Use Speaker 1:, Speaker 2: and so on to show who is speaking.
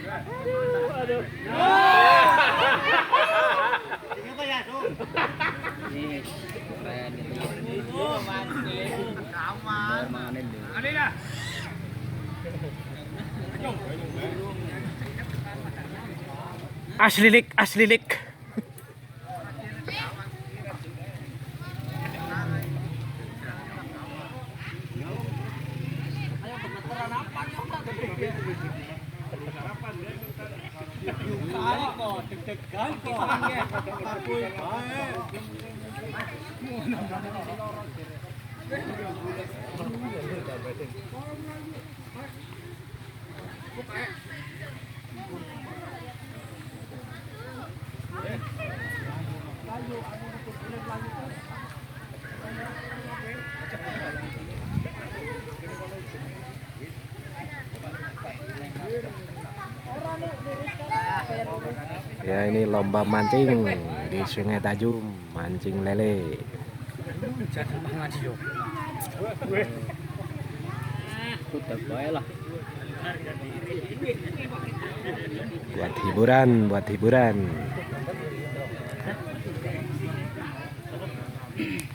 Speaker 1: Aduh.
Speaker 2: Ini keren gitu.
Speaker 1: Asli lik. Ya ini lomba mancing di Sungai Tajum, mancing lele.
Speaker 2: Lah.
Speaker 1: Buat hiburan.